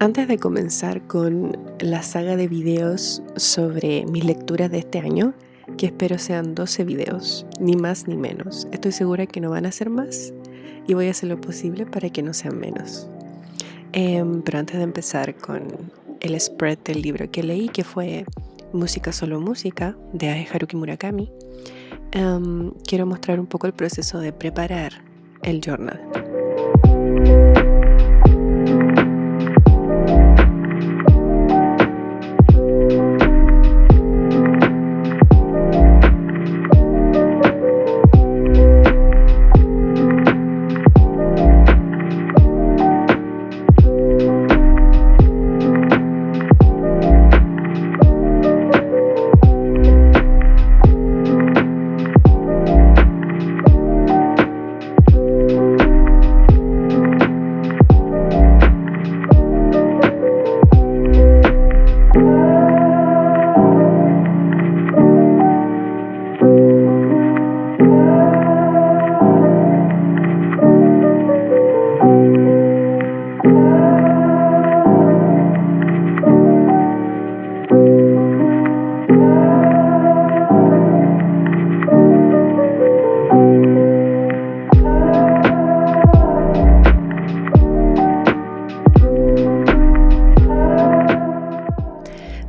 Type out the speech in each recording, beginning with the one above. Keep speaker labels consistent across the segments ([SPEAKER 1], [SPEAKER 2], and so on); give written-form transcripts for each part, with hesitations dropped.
[SPEAKER 1] Antes de comenzar con la saga de videos sobre mis lecturas de este año, que espero sean 12 videos, ni más ni menos. Estoy segura que no van a ser más y voy a hacer lo posible para que no sean menos. Pero antes de empezar con el spread del libro que leí, que fue Música Solo Música, de Haruki Murakami, quiero mostrar un poco el proceso de preparar el journal.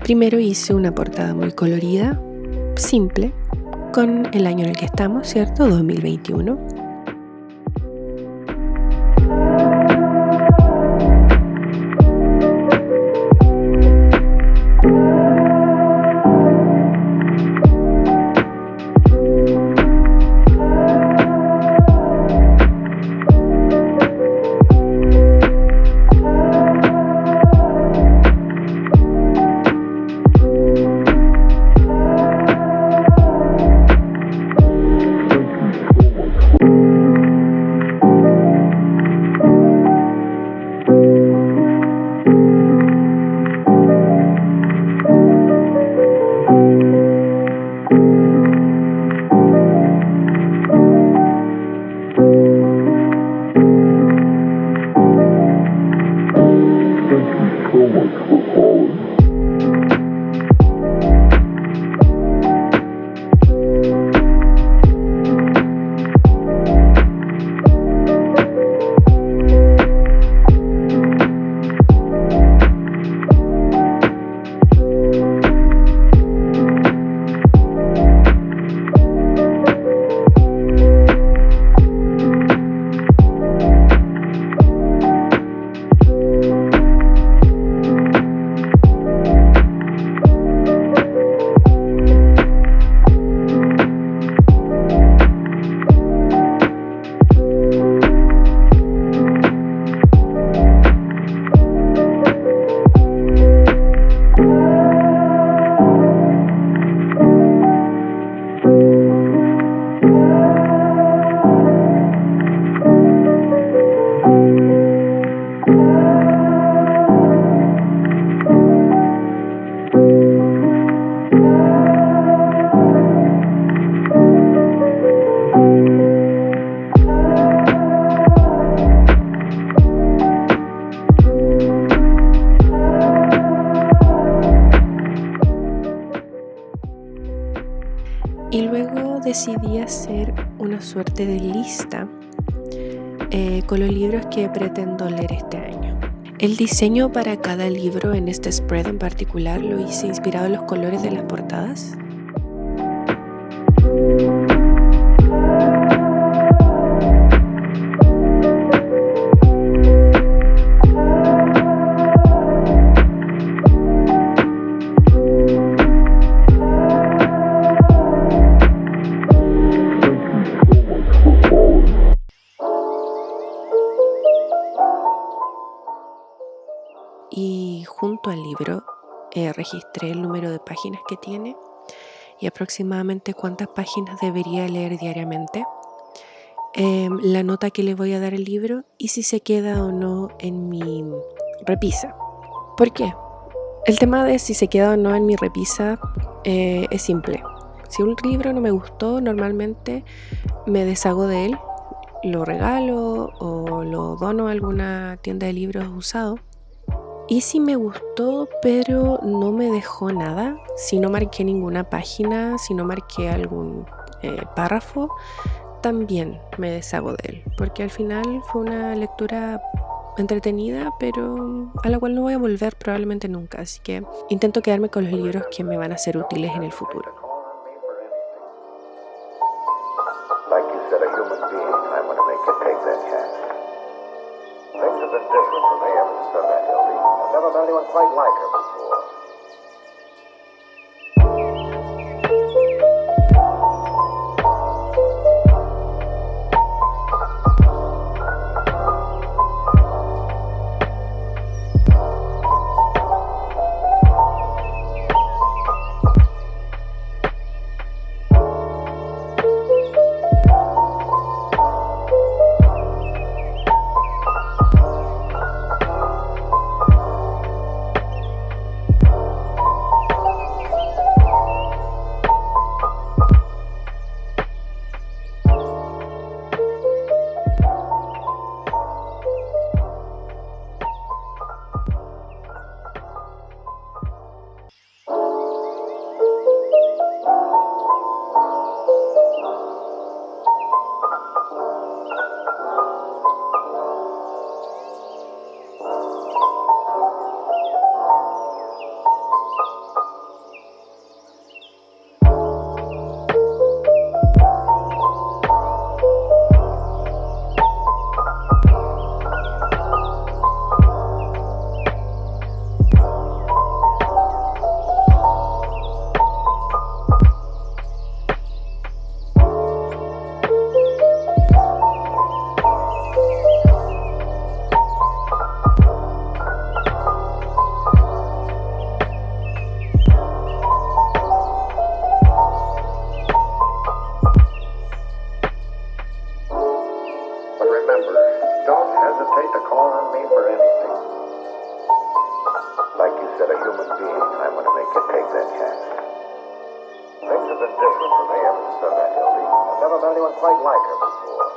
[SPEAKER 1] Primero hice una portada muy colorida, simple, con el año en el que estamos, ¿cierto? 2021. Y luego decidí hacer una suerte de lista con los libros que pretendo leer este año. El diseño para cada libro en este spread en particular lo hice inspirado en los colores de las portadas. Y junto al libro registré el número de páginas que tiene y aproximadamente cuántas páginas debería leer diariamente, la nota que le voy a dar al libro y si se queda o no en mi repisa. ¿Por qué? El tema de si se queda o no en mi repisa es simple. Si un libro no me gustó, normalmente me deshago de él, lo regalo o lo dono a alguna tienda de libros usado. Y sí me gustó, pero no me dejó nada. Si no marqué ninguna página, si no marqué algún párrafo, también me deshago de él, porque al final fue una lectura entretenida, pero a la cual no voy a volver probablemente nunca, así que intento quedarme con los libros que me van a ser útiles en el futuro.
[SPEAKER 2] Like you said, a human being, I'm going to make you take that chance. Things have been different for me ever since I met Hildy. I've never met anyone quite like her before. But remember, don't hesitate to call on me for anything. Like you said, a human being, I'm going to make you take that chance. Things have been different for me ever since I met Hildy. I've never met anyone quite like her before.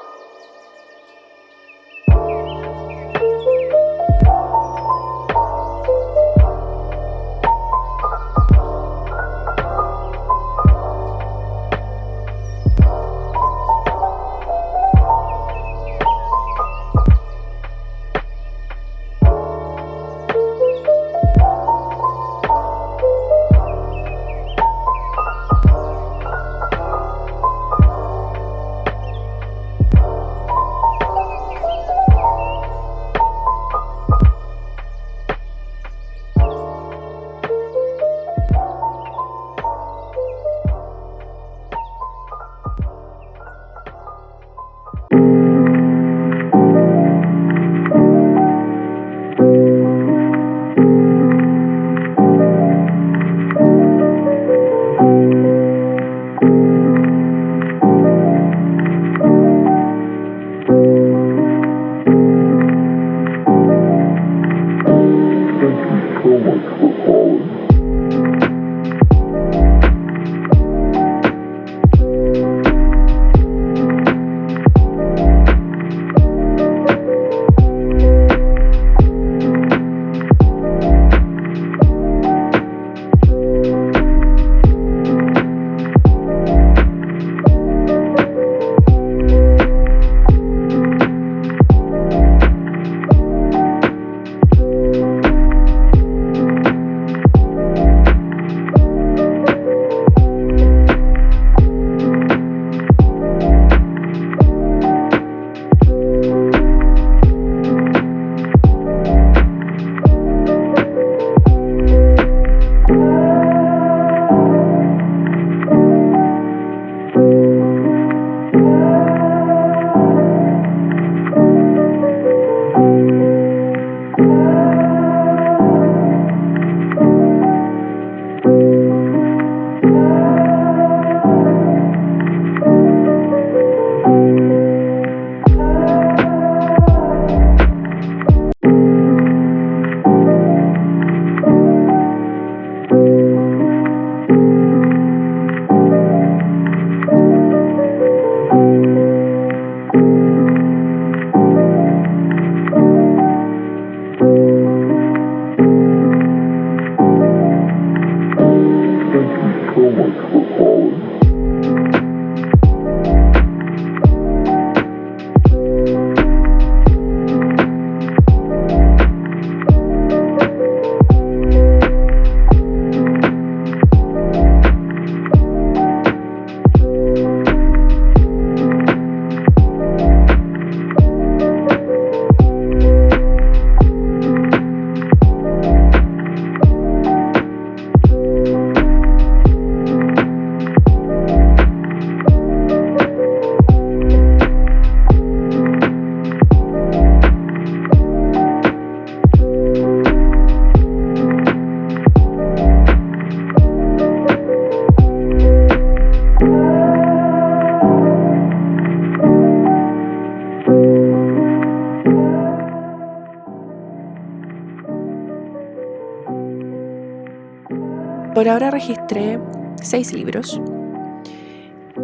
[SPEAKER 1] Por ahora registré 6 libros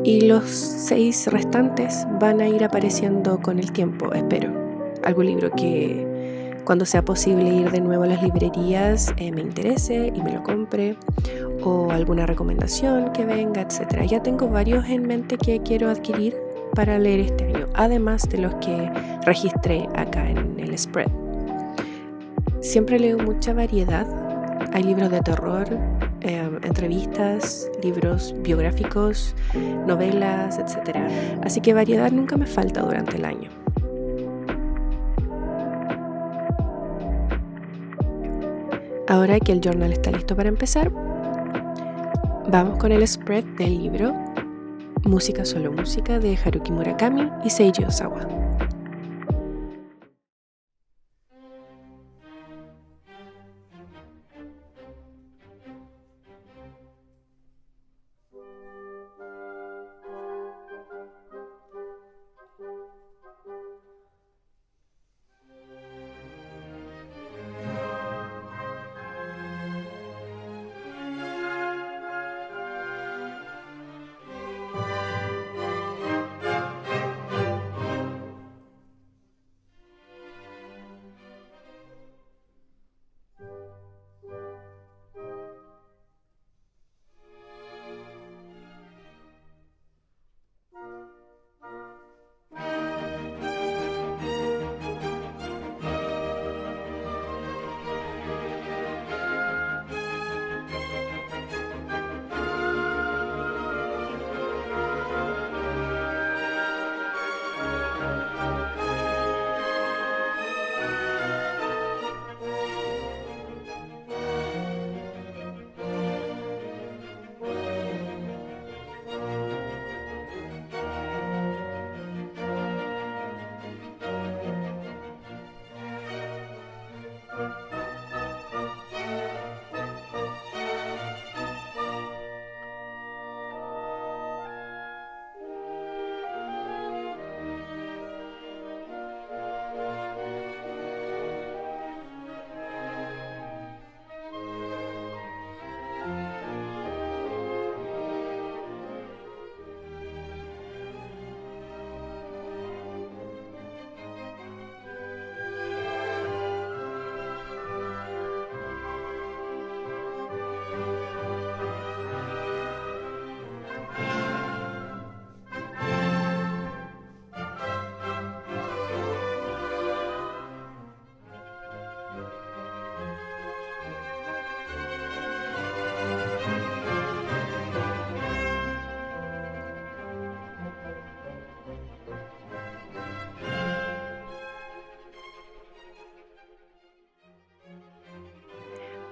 [SPEAKER 1] y los 6 restantes van a ir apareciendo con el tiempo, espero. Algún libro que cuando sea posible ir de nuevo a las librerías me interese y me lo compre, o alguna recomendación que venga, etc. Ya tengo varios en mente que quiero adquirir para leer este año, además de los que registré acá en el spread. Siempre leo mucha variedad. Hay libros de terror, entrevistas, libros biográficos, novelas, etc. Así que variedad nunca me falta durante el año. Ahora que el journal está listo para empezar, vamos con el spread del libro Música Solo Música de Haruki Murakami y Seiji Ozawa.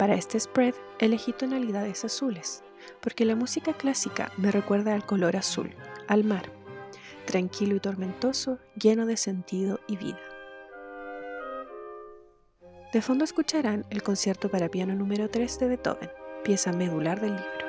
[SPEAKER 1] Para este spread elegí tonalidades azules, porque la música clásica me recuerda al color azul, al mar, tranquilo y tormentoso, lleno de sentido y vida. De fondo escucharán el concierto para piano número 3 de Beethoven, pieza medular del libro.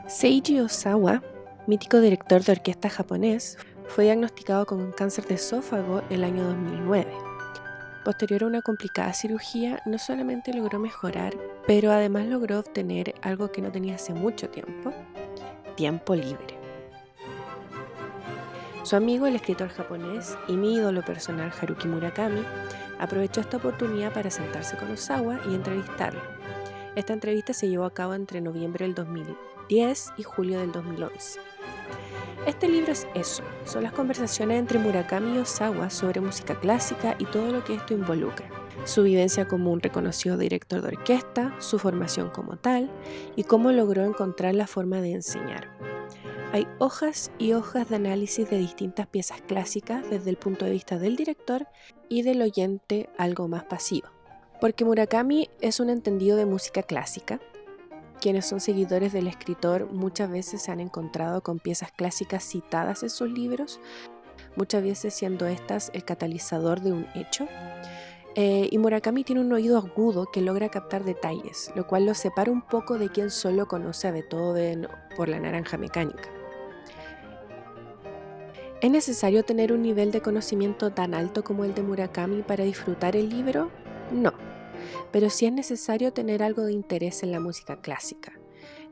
[SPEAKER 1] Seiji Ozawa, mítico director de orquesta japonés, fue diagnosticado con un cáncer de esófago el año 2009. Posterior a una complicada cirugía, no solamente logró mejorar, pero además logró obtener algo que no tenía hace mucho tiempo: tiempo libre. Su amigo, el escritor japonés y mi ídolo personal Haruki Murakami, aprovechó esta oportunidad para sentarse con Ozawa y entrevistarlo. Esta entrevista se llevó a cabo entre noviembre del 2010 y julio del 2011. Este libro es eso, son las conversaciones entre Murakami y Ozawa sobre música clásica y todo lo que esto involucra. Su vivencia como un reconocido director de orquesta, su formación como tal y cómo logró encontrar la forma de enseñar. Hay hojas y hojas de análisis de distintas piezas clásicas desde el punto de vista del director y del oyente algo más pasivo. Porque Murakami es un entendido de música clásica. Quienes son seguidores del escritor muchas veces se han encontrado con piezas clásicas citadas en sus libros, muchas veces siendo estas el catalizador de un hecho. Y Murakami tiene un oído agudo que logra captar detalles, lo cual lo separa un poco de quien solo conoce a Beethoven por La Naranja Mecánica. ¿Es necesario tener un nivel de conocimiento tan alto como el de Murakami para disfrutar el libro? No, pero sí es necesario tener algo de interés en la música clásica.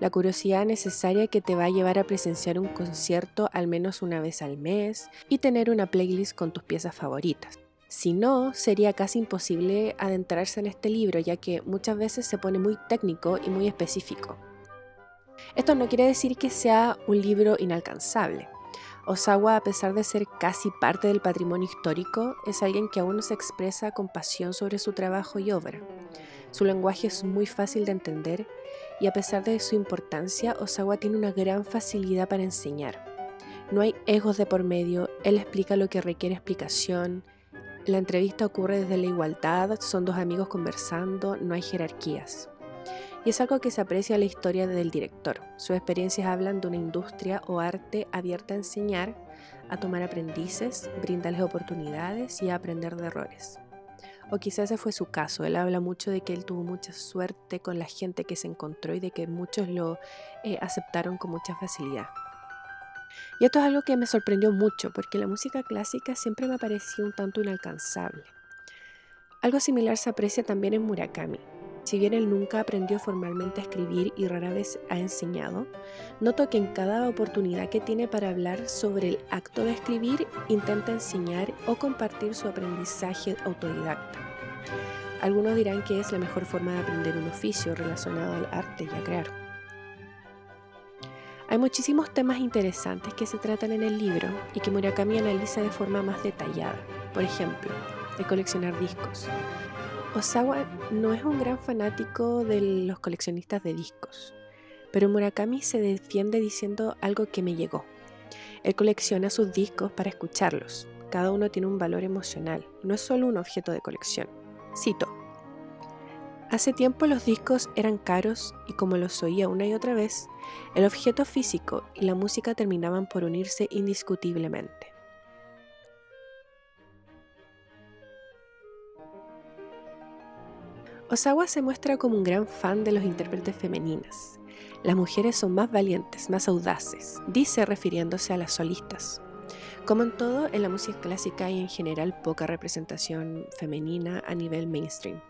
[SPEAKER 1] La curiosidad necesaria que te va a llevar a presenciar un concierto al menos una vez al mes y tener una playlist con tus piezas favoritas. Si no, sería casi imposible adentrarse en este libro, ya que muchas veces se pone muy técnico y muy específico. Esto no quiere decir que sea un libro inalcanzable. Ozawa, a pesar de ser casi parte del patrimonio histórico, es alguien que aún se expresa con pasión sobre su trabajo y obra. Su lenguaje es muy fácil de entender y a pesar de su importancia, Ozawa tiene una gran facilidad para enseñar. No hay egos de por medio, él explica lo que requiere explicación. La entrevista ocurre desde la igualdad, son dos amigos conversando, no hay jerarquías. Y es algo que se aprecia en la historia del director. Sus experiencias hablan de una industria o arte abierta a enseñar, a tomar aprendices, brindarles oportunidades y a aprender de errores. O quizás ese fue su caso. Él habla mucho de que él tuvo mucha suerte con la gente que se encontró y de que muchos lo aceptaron con mucha facilidad. Y esto es algo que me sorprendió mucho porque la música clásica siempre me pareció un tanto inalcanzable. Algo similar se aprecia también en Murakami. Si bien él nunca aprendió formalmente a escribir y rara vez ha enseñado, noto que en cada oportunidad que tiene para hablar sobre el acto de escribir, intenta enseñar o compartir su aprendizaje autodidacta. Algunos dirán que es la mejor forma de aprender un oficio relacionado al arte y a crear. Hay muchísimos temas interesantes que se tratan en el libro y que Murakami analiza de forma más detallada. Por ejemplo, el coleccionar discos. Osawa no es un gran fanático de los coleccionistas de discos, pero Murakami se defiende diciendo algo que me llegó. Él colecciona sus discos para escucharlos. Cada uno tiene un valor emocional, no es solo un objeto de colección. Cito: hace tiempo los discos eran caros y como los oía una y otra vez, el objeto físico y la música terminaban por unirse indiscutiblemente. Osawa se muestra como un gran fan de los intérpretes femeninas. Las mujeres son más valientes, más audaces, dice refiriéndose a las solistas. Como en todo, en la música clásica hay en general poca representación femenina a nivel mainstream.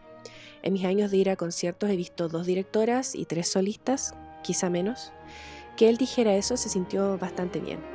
[SPEAKER 1] En mis años de ir a conciertos he visto 2 directoras y 3 solistas, quizá menos. Que él dijera eso se sintió bastante bien.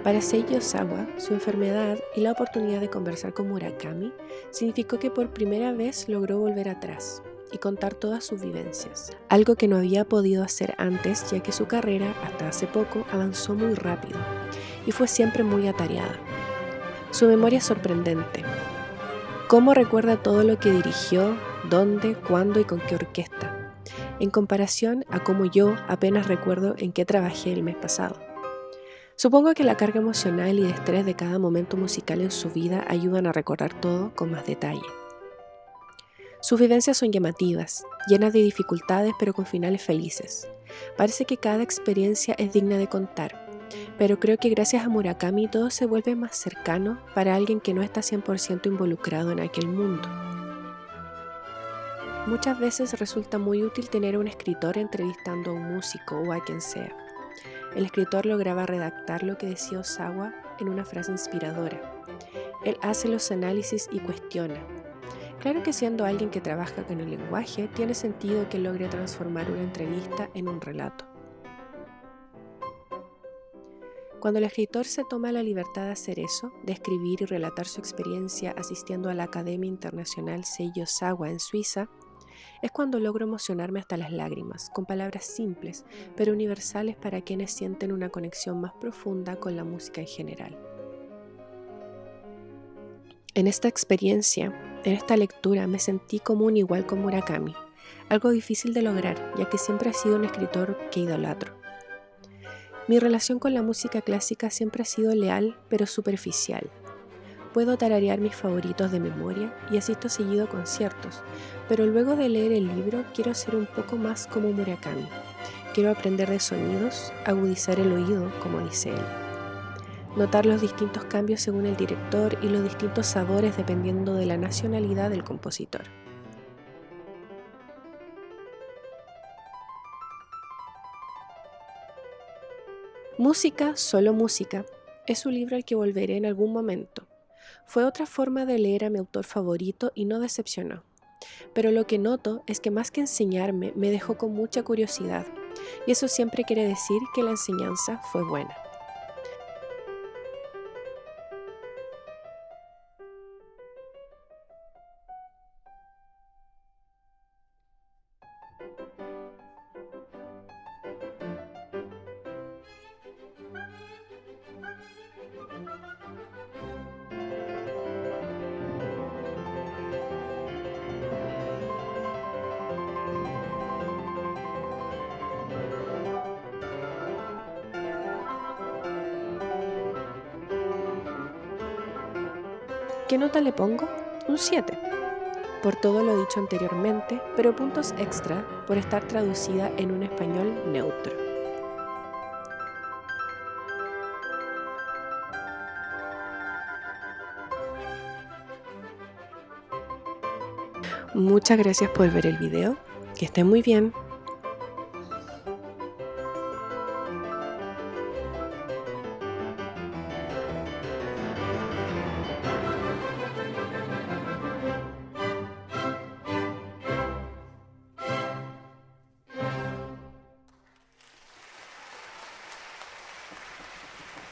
[SPEAKER 1] Para Seiji Osawa, su enfermedad y la oportunidad de conversar con Murakami significó que por primera vez logró volver atrás y contar todas sus vivencias, algo que no había podido hacer antes ya que su carrera, hasta hace poco, avanzó muy rápido y fue siempre muy atareada. Su memoria es sorprendente. ¿Cómo recuerda todo lo que dirigió, dónde, cuándo y con qué orquesta? En comparación a cómo yo apenas recuerdo en qué trabajé el mes pasado. Supongo que la carga emocional y de estrés de cada momento musical en su vida ayudan a recordar todo con más detalle. Sus vivencias son llamativas, llenas de dificultades pero con finales felices. Parece que cada experiencia es digna de contar, pero creo que gracias a Murakami todo se vuelve más cercano para alguien que no está 100% involucrado en aquel mundo. Muchas veces resulta muy útil tener a un escritor entrevistando a un músico o a quien sea. El escritor lograba redactar lo que decía Osawa en una frase inspiradora. Él hace los análisis y cuestiona. Claro que siendo alguien que trabaja con el lenguaje, tiene sentido que logre transformar una entrevista en un relato. Cuando el escritor se toma la libertad de hacer eso, de escribir y relatar su experiencia asistiendo a la Academia Internacional Seiji Osawa en Suiza, es cuando logro emocionarme hasta las lágrimas, con palabras simples, pero universales para quienes sienten una conexión más profunda con la música en general. En esta experiencia, en esta lectura, me sentí como un igual con Murakami, algo difícil de lograr, ya que siempre ha sido un escritor que idolatro. Mi relación con la música clásica siempre ha sido leal, pero superficial. Puedo tararear mis favoritos de memoria y asisto seguido a conciertos, pero luego de leer el libro quiero ser un poco más como Murakami. Quiero aprender de sonidos, agudizar el oído, como dice él. Notar los distintos cambios según el director y los distintos sabores dependiendo de la nacionalidad del compositor. Música, solo música, es un libro al que volveré en algún momento. Fue otra forma de leer a mi autor favorito y no decepcionó. Pero lo que noto es que más que enseñarme, me dejó con mucha curiosidad, y eso siempre quiere decir que la enseñanza fue buena. ¿Qué nota le pongo? Un 7. Por todo lo dicho anteriormente, pero puntos extra por estar traducida en un español neutro. Muchas gracias por ver el video, que estén muy bien.